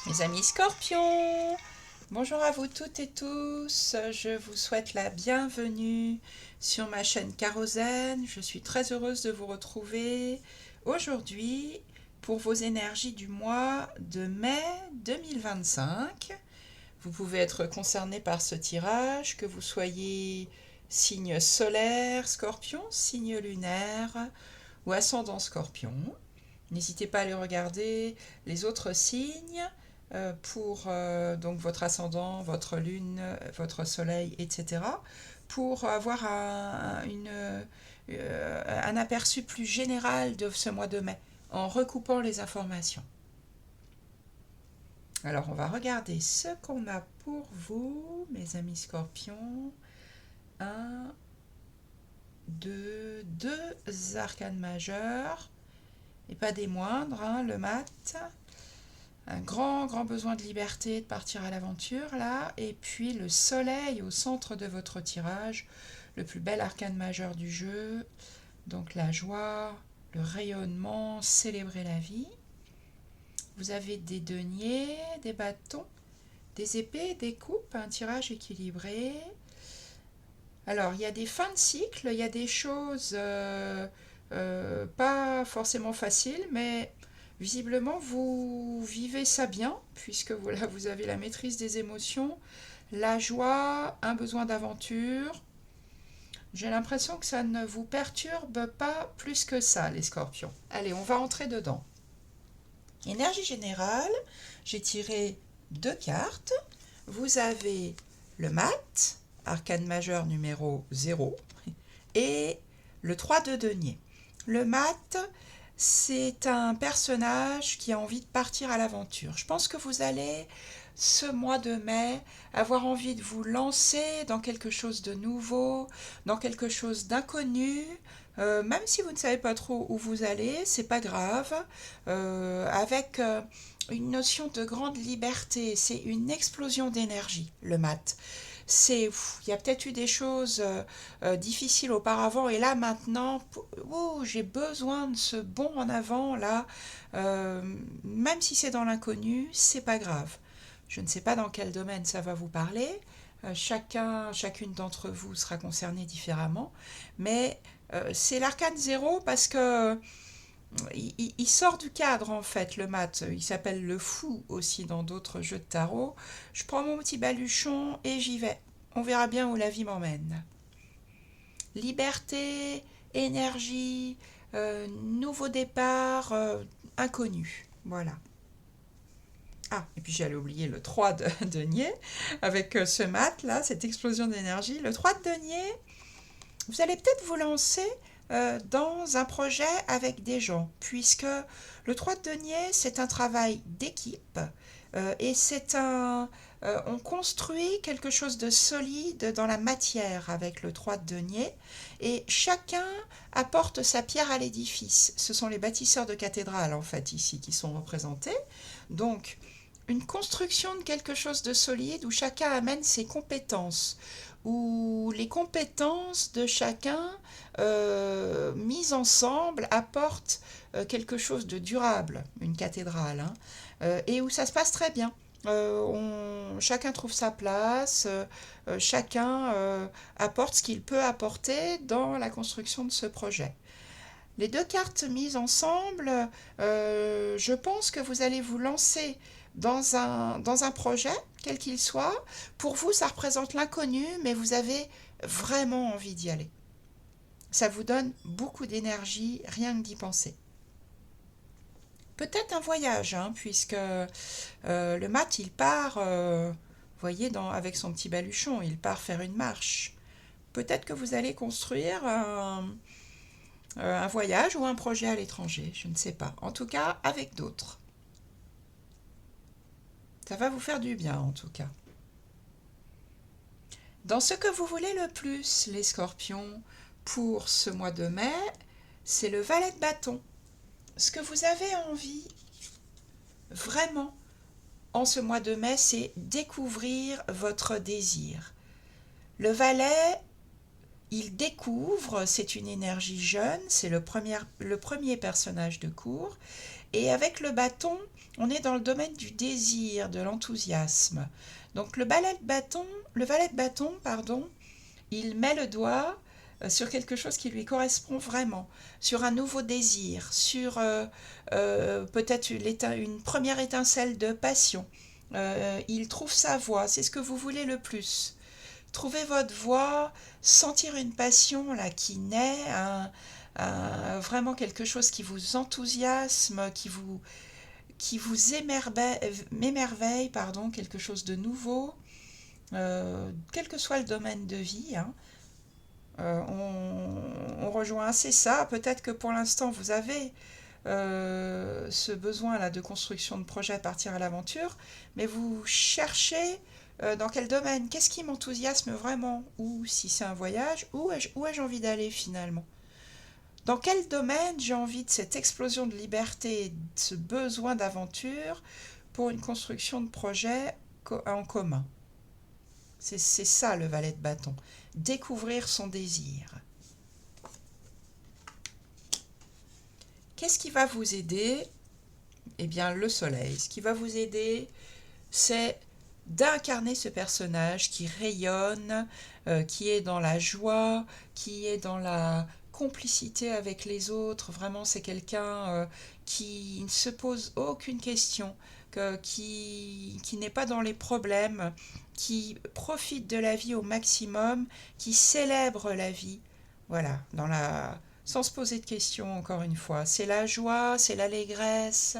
Mes amis scorpions, bonjour à vous toutes et tous, je vous souhaite la bienvenue sur ma chaîne Kérosène. Je suis très heureuse de vous retrouver aujourd'hui pour vos énergies du mois de mai 2025. Vous pouvez être concerné par ce tirage, que vous soyez signe solaire scorpion, signe lunaire ou ascendant scorpion. N'hésitez pas à aller regarder les autres signes pour donc votre ascendant, votre lune, votre soleil, etc. pour avoir un aperçu plus général de ce mois de mai en recoupant les informations. Alors on va regarder ce qu'on a pour vous, mes amis scorpions. Un, deux arcanes majeurs, et pas des moindres, hein, le mat. Un grand besoin de liberté, de partir à l'aventure là, et puis le soleil au centre de votre tirage, le plus bel arcane majeur du jeu, donc la joie, le rayonnement, célébrer la vie. Vous avez des deniers, des bâtons, des épées, des coupes, un tirage équilibré. Alors il y a des fins de cycle, il y a des choses pas forcément faciles, mais visiblement, vous vivez ça bien, puisque voilà, vous avez la maîtrise des émotions, la joie, un besoin d'aventure. J'ai l'impression que ça ne vous perturbe pas plus que ça, les scorpions. Allez, on va entrer dedans. Énergie générale, j'ai tiré 2 cartes. Vous avez le mat, arcane majeur numéro 0, et le 3 de denier. Le mat, c'est un personnage qui a envie de partir à l'aventure. Je pense que vous allez, ce mois de mai, avoir envie de vous lancer dans quelque chose de nouveau, dans quelque chose d'inconnu. Même si vous ne savez pas trop où vous allez, c'est pas grave. Avec une notion de grande liberté, c'est une explosion d'énergie, le mat. Il y a peut-être eu des choses difficiles auparavant et là maintenant, j'ai besoin de ce bond en avant là. Même si c'est dans l'inconnu, c'est pas grave. Je ne sais pas dans quel domaine ça va vous parler. Chacune d'entre vous sera concernée différemment, mais c'est l'arcane zéro parce que il sort du cadre en fait, le mat. Il s'appelle le fou aussi dans d'autres jeux de tarot. Je prends mon petit baluchon et j'y vais. On verra bien où la vie m'emmène. Liberté, énergie, nouveau départ, inconnu. Voilà. Ah, et puis j'allais oublier le 3 de denier avec ce mat là, cette explosion d'énergie. Le 3 de denier, vous allez peut-être vous lancer dans un projet avec des gens, puisque le 3 de denier, c'est un travail d'équipe et on construit quelque chose de solide dans la matière avec le 3 de denier et chacun apporte sa pierre à l'édifice. Ce sont les bâtisseurs de cathédrales en fait ici qui sont représentés. Donc une construction de quelque chose de solide où chacun amène ses compétences, où les compétences de chacun mises ensemble apportent quelque chose de durable, une cathédrale, hein, et où ça se passe très bien. Chacun trouve sa place, chacun apporte ce qu'il peut apporter dans la construction de ce projet. Les 2 cartes mises ensemble, je pense que vous allez vous lancer dans un projet, quel qu'il soit. Pour vous, ça représente l'inconnu, mais vous avez vraiment envie d'y aller. Ça vous donne beaucoup d'énergie, rien que d'y penser. Peut-être un voyage, hein, puisque le mat, il part, vous voyez, avec son petit baluchon, il part faire une marche. Peut-être que vous allez construire un voyage ou un projet à l'étranger, je ne sais pas. En tout cas, avec d'autres. Ça va vous faire du bien, en tout cas. Dans ce que vous voulez le plus, les scorpions, pour ce mois de mai, c'est le valet de bâton. Ce que vous avez envie, vraiment, en ce mois de mai, c'est découvrir votre désir. Le valet, Il découvre, c'est une énergie jeune, c'est le premier personnage de cours. Et avec le bâton, on est dans le domaine du désir, de l'enthousiasme. Donc le valet de bâton, pardon, il met le doigt sur quelque chose qui lui correspond vraiment, sur un nouveau désir, sur peut-être une première étincelle de passion. Il trouve sa voie, c'est ce que vous voulez le plus. Trouvez votre voie, sentir une passion là qui naît, vraiment quelque chose qui vous enthousiasme, qui vous émerveille, pardon, quelque chose de nouveau, quel que soit le domaine de vie, hein. On rejoint assez ça. Peut-être que pour l'instant, vous avez ce besoin-là de construction de projet à partir à l'aventure, mais vous cherchez dans quel domaine, qu'est-ce qui m'enthousiasme vraiment, ou si c'est un voyage, où ai-je envie d'aller finalement. Dans quel domaine j'ai envie de cette explosion de liberté, de ce besoin d'aventure pour une construction de projet en commun. C'est ça le valet de bâton, découvrir son désir. Qu'est-ce qui va vous aider? Eh bien, le soleil. Ce qui va vous aider, c'est d'incarner ce personnage qui rayonne, qui est dans la joie, qui est dans la complicité avec les autres. Vraiment, c'est quelqu'un qui ne se pose aucune question, qui n'est pas dans les problèmes, qui profite de la vie au maximum, qui célèbre la vie. Voilà, sans se poser de questions, encore une fois. C'est la joie, c'est l'allégresse,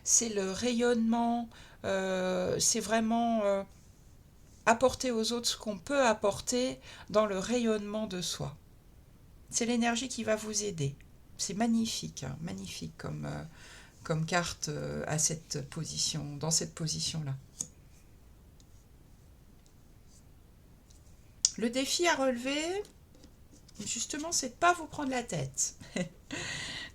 c'est le rayonnement, c'est vraiment apporter aux autres ce qu'on peut apporter dans le rayonnement de soi. C'est l'énergie qui va vous aider. C'est magnifique, hein, magnifique comme carte à cette position, dans cette position-là. Le défi à relever, justement, c'est de ne pas vous prendre la tête.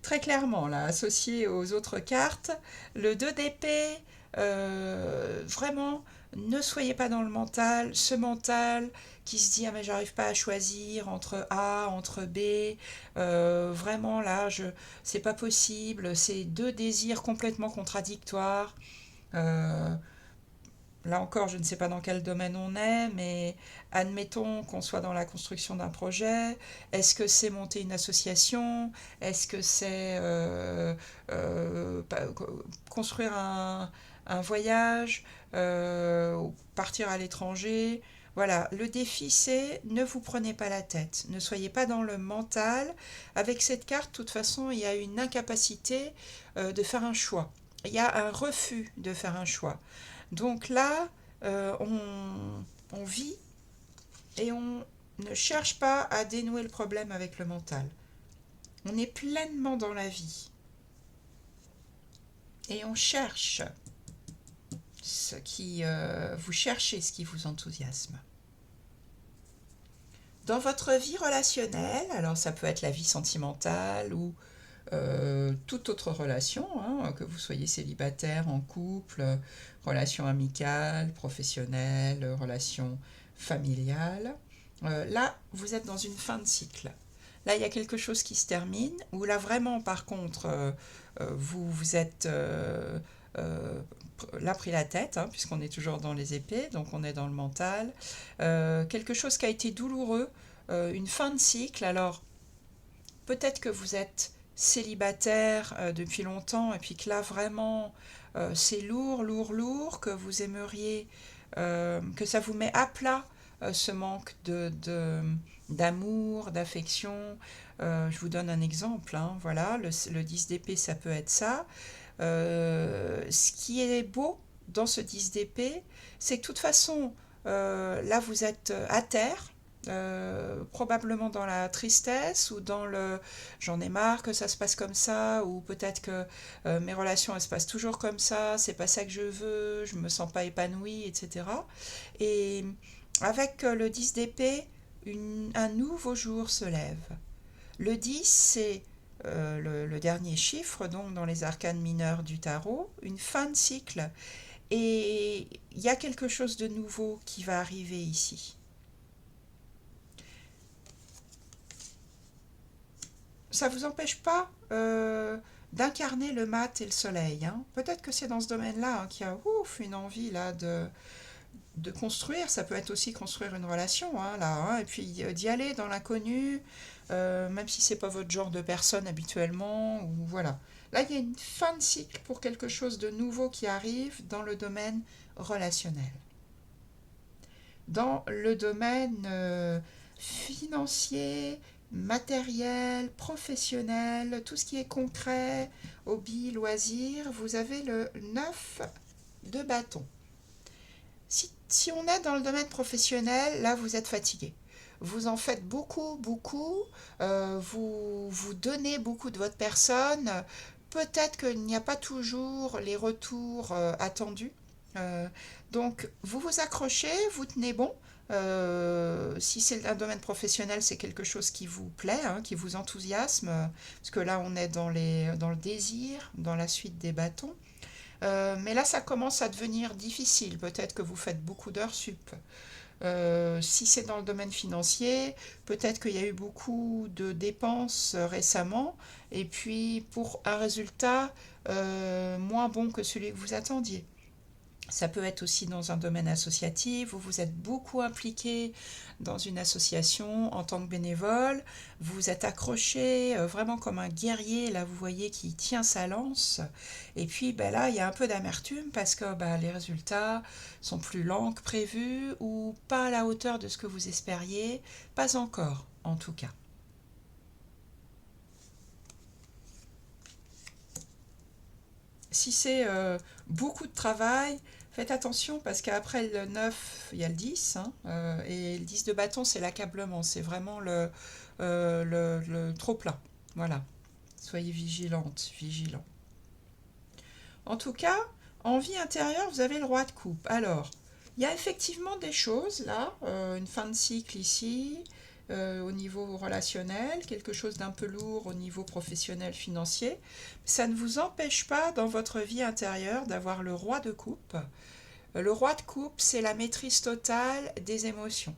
Très clairement, là, associé aux autres cartes, le 2 d'épée, vraiment, ne soyez pas dans le mental, ce mental qui se dit ah mais j'arrive pas à choisir entre A, entre B, vraiment là, c'est pas possible, c'est deux désirs complètement contradictoires. Euh, Là encore, je ne sais pas dans quel domaine on est, mais admettons qu'on soit dans la construction d'un projet. Est-ce que c'est monter une association? Est-ce que c'est construire un voyage? Partir à l'étranger? Voilà, le défi c'est ne vous prenez pas la tête, ne soyez pas dans le mental. Avec cette carte, de toute façon, il y a une incapacité de faire un choix. Il y a un refus de faire un choix. Donc là, on vit et on ne cherche pas à dénouer le problème avec le mental. On est pleinement dans la vie. Et on cherche ce qui vous cherchez, ce qui vous enthousiasme. Dans votre vie relationnelle, alors ça peut être la vie sentimentale ou toute autre relation, hein, que vous soyez célibataire, en couple, relation amicale, professionnelle, relation familiale. Là, vous êtes dans une fin de cycle. Là, il y a quelque chose qui se termine, ou là, vraiment, par contre, vous êtes là pris la tête, hein, puisqu'on est toujours dans les épées, donc on est dans le mental. Quelque chose qui a été douloureux, une fin de cycle. Alors, peut-être que vous êtes célibataire depuis longtemps et puis que là vraiment c'est lourd, lourd, lourd, que vous aimeriez, que ça vous met à plat ce manque d'amour, d'affection. Je vous donne un exemple, hein, voilà, le 10 d'épée, ça peut être ça. Ce qui est beau dans ce 10 d'épée, c'est que de toute façon, là vous êtes à terre, probablement dans la tristesse ou dans le j'en ai marre que ça se passe comme ça, ou peut-être que mes relations elles se passent toujours comme ça, c'est pas ça que je veux, je me sens pas épanouie, etc. Et avec le 10 d'épée, un nouveau jour se lève. Le 10, c'est le dernier chiffre donc dans les arcanes mineures du tarot, une fin de cycle. Et il y a quelque chose de nouveau qui va arriver ici. ça ne vous empêche pas d'incarner le mat et le soleil, hein. Peut-être que c'est dans ce domaine-là, hein, qu'il y a ouf, une envie là de construire. Ça peut être aussi construire une relation, hein, là, hein, et puis d'y aller dans l'inconnu, même si c'est pas votre genre de personne habituellement, ou voilà. Là, il y a une fin de cycle pour quelque chose de nouveau qui arrive dans le domaine relationnel. Dans le domaine financier, matériel, professionnel, tout ce qui est concret, hobby, loisirs, vous avez le 9 de bâton. Si on est dans le domaine professionnel, là, vous êtes fatigué. Vous en faites beaucoup, beaucoup, vous donnez beaucoup de votre personne. Peut-être qu'il n'y a pas toujours les retours attendus. Euh, donc, vous vous accrochez, vous tenez bon. Si c'est un domaine professionnel, c'est quelque chose qui vous plaît, hein, qui vous enthousiasme, parce que là, on est dans le désir, dans la suite des bâtons. Mais là, ça commence à devenir difficile. Peut-être que vous faites beaucoup d'heures sup. Si c'est dans le domaine financier, peut-être qu'il y a eu beaucoup de dépenses récemment, et puis pour un résultat moins bon que celui que vous attendiez. Ça peut être aussi dans un domaine associatif où vous êtes beaucoup impliqué dans une association en tant que bénévole. Vous vous êtes accroché vraiment comme un guerrier, là vous voyez qui tient sa lance. Et puis ben là, il y a un peu d'amertume parce que ben, les résultats sont plus lents que prévu ou pas à la hauteur de ce que vous espériez. Pas encore, en tout cas. Si c'est beaucoup de travail, faites attention parce qu'après le 9 il y a le 10, hein, et le 10 de bâton, c'est l'accablement, c'est vraiment le trop plein. Voilà, soyez vigilante, vigilant. En tout cas, en vie intérieure, vous avez le roi de coupe. Alors, il y a effectivement des choses là, une fin de cycle ici, au niveau relationnel, quelque chose d'un peu lourd au niveau professionnel financier. Ça ne vous empêche pas dans votre vie intérieure d'avoir le roi de coupe. Le roi de coupe, c'est la maîtrise totale des émotions.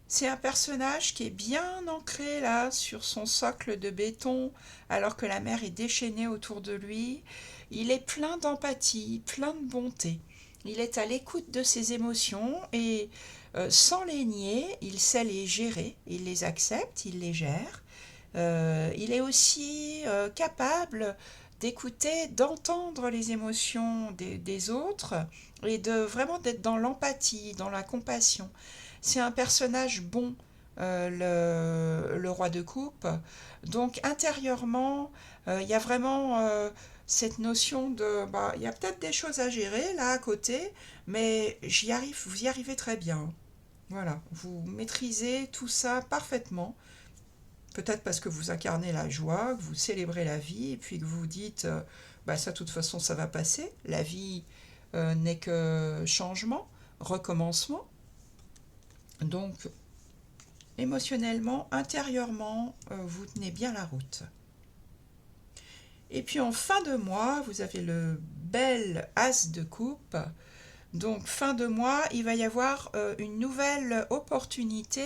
C'est un personnage qui est bien ancré là sur son socle de béton alors que la mer est déchaînée autour de lui. Il est plein d'empathie, plein de bonté. Il est à l'écoute de ses émotions et sans les nier, il sait les gérer, il les accepte, il les gère. Il est aussi capable d'écouter, d'entendre les émotions des autres et de vraiment d'être dans l'empathie, dans la compassion. C'est un personnage bon, le roi de coupe. Donc intérieurement, il y a vraiment cette notion de, bah, il y a peut-être des choses à gérer là à côté, mais j'y arrive, vous y arrivez très bien. Voilà, vous maîtrisez tout ça parfaitement. Peut-être parce que vous incarnez la joie, que vous célébrez la vie, et puis que vous vous dites, bah ça, de toute façon, ça va passer. La vie n'est que changement, recommencement. Donc, émotionnellement, intérieurement, vous tenez bien la route. Et puis en fin de mois, vous avez le bel as de coupe. Donc fin de mois, il va y avoir une nouvelle opportunité,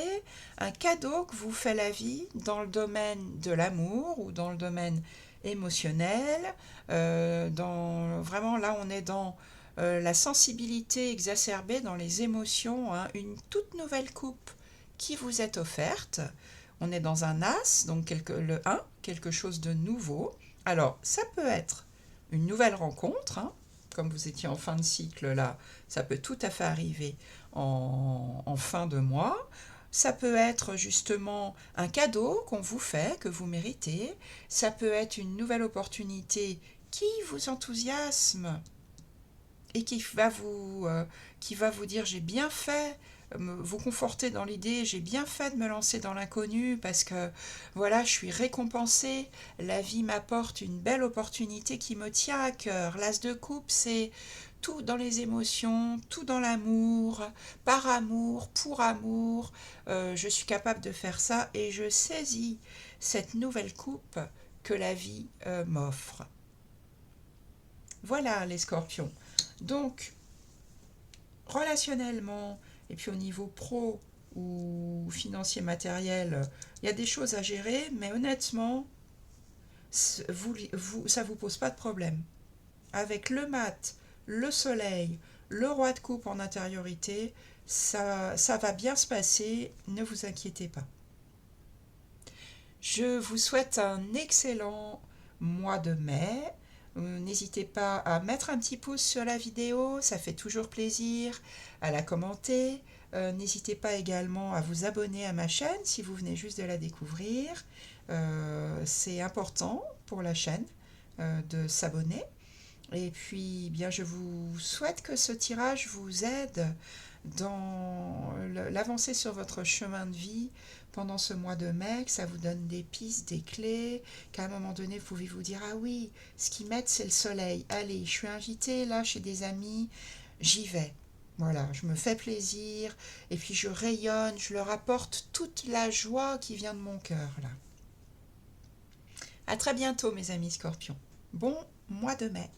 un cadeau que vous fait la vie dans le domaine de l'amour ou dans le domaine émotionnel. Vraiment là, on est dans la sensibilité exacerbée dans les émotions, hein, une toute nouvelle coupe qui vous est offerte. On est dans un as, donc le 1, quelque chose de nouveau. Alors, ça peut être une nouvelle rencontre, hein, comme vous étiez en fin de cycle là, ça peut tout à fait arriver en fin de mois. Ça peut être justement un cadeau qu'on vous fait, que vous méritez. Ça peut être une nouvelle opportunité qui vous enthousiasme et qui va vous dire j'ai bien fait, vous conforter dans l'idée j'ai bien fait de me lancer dans l'inconnu parce que voilà, je suis récompensée, la vie m'apporte une belle opportunité qui me tient à cœur. L'as de coupe, c'est tout dans les émotions, tout dans l'amour, par amour, pour amour. Je suis capable de faire ça et je saisis cette nouvelle coupe que la vie m'offre. Voilà les scorpions. Donc, relationnellement, et puis au niveau pro, ou financier matériel, il y a des choses à gérer, mais honnêtement, ça vous pose pas de problème. Avec le mat, le soleil, le roi de coupe en intériorité, ça va bien se passer, ne vous inquiétez pas. Je vous souhaite un excellent mois de mai. N'hésitez pas à mettre un petit pouce sur la vidéo, ça fait toujours plaisir, à la commenter. N'hésitez pas également à vous abonner à ma chaîne si vous venez juste de la découvrir. C'est important pour la chaîne de s'abonner. Et puis, bien, je vous souhaite que ce tirage vous aide dans l'avancée sur votre chemin de vie pendant ce mois de mai, que ça vous donne des pistes, des clés, qu'à un moment donné, vous pouvez vous dire, ah oui, ce qui m'aide, c'est le soleil. Allez, je suis invitée là chez des amis, j'y vais. Voilà, je me fais plaisir, et puis je rayonne, je leur apporte toute la joie qui vient de mon cœur, là. À très bientôt, mes amis scorpions. Bon mois de mai.